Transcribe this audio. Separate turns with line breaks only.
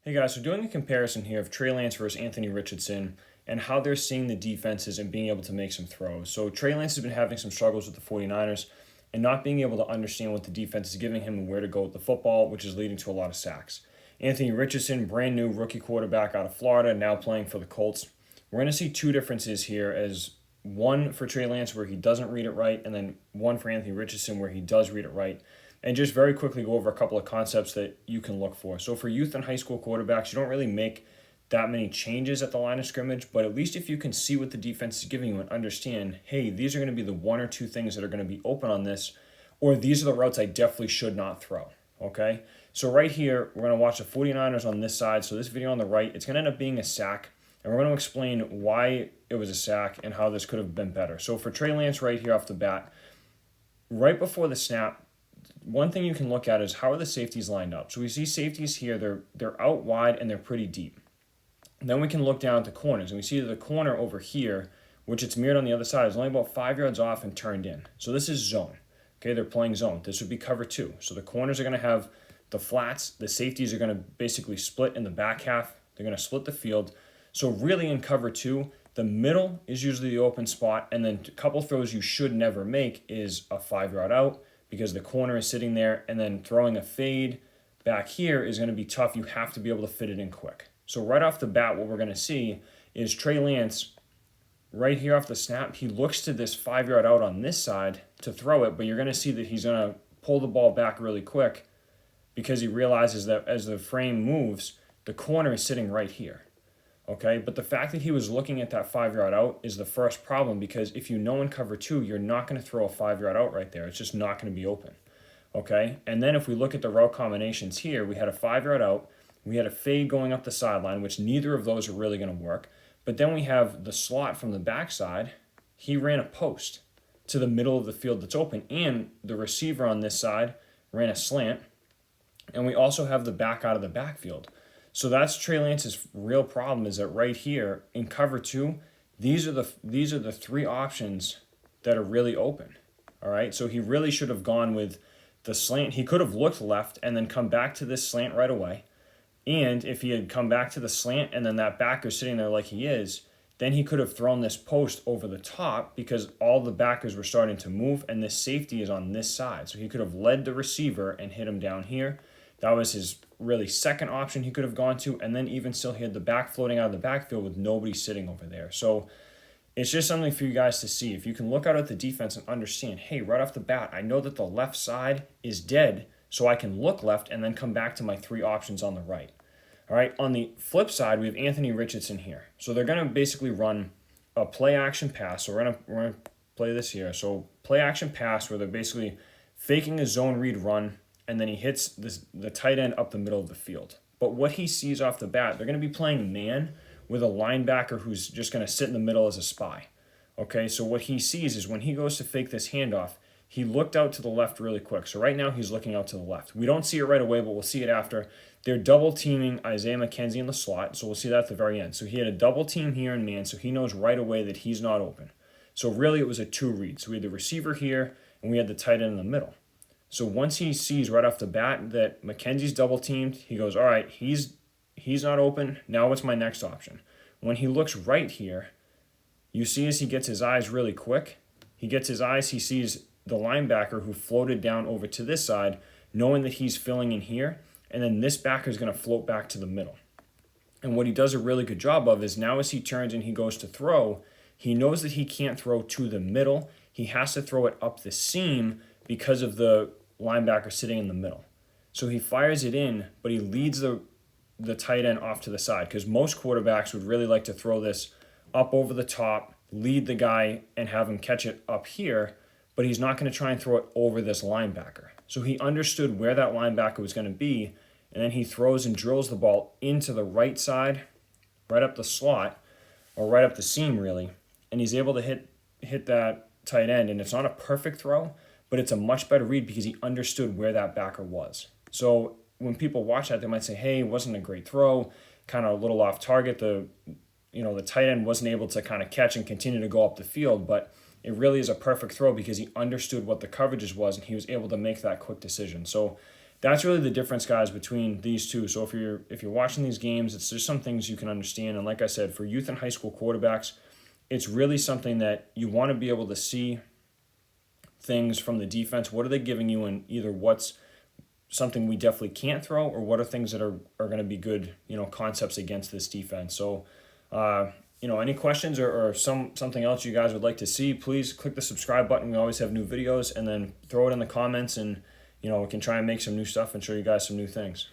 Hey guys, so doing a comparison here of Trey Lance versus Anthony Richardson and how they're seeing the defenses and being able to make some throws. So Trey Lance has been having some struggles with the 49ers and not being able to understand what the defense is giving him and where to go with the football, which is leading to a lot of sacks. Anthony Richardson, brand new rookie quarterback out of Florida, now playing for the Colts. We're going to see two differences here as one for Trey Lance where he doesn't read it right, and then one for Anthony Richardson where he does read it right. And just very quickly go over a couple of concepts that you can look for. So for youth and high school quarterbacks, you don't really make that many changes at the line of scrimmage, but at least if you can see what the defense is giving you and understand, hey, these are going to be the one or two things that are going to be open on this, or these are the routes I definitely should not throw, okay? So right here, we're going to watch the 49ers on this side. So this video on the right, it's going to end up being a sack, and we're going to explain why it was a sack and how this could have been better. So for Trey Lance right here off the bat, right before the snap, one thing you can look at is how are the safeties lined up. So we see safeties here, they're out wide and they're pretty deep. And then we can look down at the corners, and we see the corner over here, which it's mirrored on the other side, is only about 5 yards off and turned in. So this is zone. Okay, they're playing zone. This would be cover two. So the corners are going to have the flats. The safeties are going to basically split in the back half. They're going to split the field. So really in cover two, the middle is usually the open spot, and then a couple throws you should never make is a 5-yard out, because the corner is sitting there, and then throwing a fade back here is going to be tough. You have to be able to fit it in quick. So right off the bat, what we're going to see is Trey Lance right here off the snap. He looks to this 5-yard out on this side to throw it, but you're going to see that he's going to pull the ball back really quick because he realizes that as the frame moves, the corner is sitting right here. Okay, but the fact that he was looking at that 5-yard out is the first problem, because if you know in cover two, you're not going to throw a 5-yard out right there. It's just not going to be open. Okay, and then if we look at the route combinations here, we had a 5-yard out, we had a fade going up the sideline, which neither of those are really going to work. But then we have the slot from the backside. He ran a post to the middle of the field that's open, and the receiver on this side ran a slant, and we also have the back out of the backfield. So that's Trey Lance's real problem, is that right here in cover two, these are the three options that are really open. All right, so he really should have gone with the slant. He could have looked left and then come back to this slant right away. And if he had come back to the slant and then that backer sitting there like he is, then he could have thrown this post over the top, because all the backers were starting to move and this safety is on this side. So he could have led the receiver and hit him down here. That was his really second option he could have gone to, and then even still he had the back floating out of the backfield with nobody sitting over there. So it's just something for you guys to see. If you can look out at the defense and understand, hey, right off the bat, I know that the left side is dead, so I can look left and then come back to my three options on the right. All right, on the flip side, we have Anthony Richardson here. So they're going to basically run a play action pass. So we're gonna play this here. So play action pass where they're basically faking a zone read run, and then he hits the tight end up the middle of the field. But what he sees off the bat, they're going to be playing man with a linebacker who's just going to sit in the middle as a spy. Okay, so what he sees is when he goes to fake this handoff, he looked out to the left really quick. So right now he's looking out to the left. We don't see it right away, but we'll see it after. They're double teaming Isaiah McKenzie in the slot, so we'll see that at the very end. So he had a double team here in man, so he knows right away that he's not open. So really it was a two read. So we had the receiver here, and we had the tight end in the middle. So once he sees right off the bat that McKenzie's double teamed, he goes, all right, he's not open. Now what's my next option? When he looks right here, you see as he gets his eyes really quick, he sees the linebacker who floated down over to this side, knowing that he's filling in here, and then this backer is going to float back to the middle. And what he does a really good job of is now as he turns and he goes to throw, he knows that he can't throw to the middle. He has to throw it up the seam because of the linebacker sitting in the middle. So he fires it in, but he leads the tight end off to the side, because most quarterbacks would really like to throw this up over the top, lead the guy, and have him catch it up here, but he's not going to try and throw it over this linebacker. So he understood where that linebacker was going to be, and then he throws and drills the ball into the right side, right up the slot, or right up the seam really, and he's able to hit that tight end, and it's not a perfect throw, but it's a much better read because he understood where that backer was. So when people watch that, they might say, hey, it wasn't a great throw, kind of a little off target. The tight end wasn't able to kind of catch and continue to go up the field, but it really is a perfect throw because he understood what the coverages was and he was able to make that quick decision. So that's really the difference, guys, between these two. So if you're watching these games, it's just some things you can understand. And like I said, for youth and high school quarterbacks, it's really something that you want to be able to see things from the defense. What are they giving you, and either what's something we definitely can't throw, or what are things that are going to be good, concepts against this defense. So, any questions or something else you guys would like to see, please click the subscribe button. We always have new videos, and then throw it in the comments, and we can try and make some new stuff and show you guys some new things.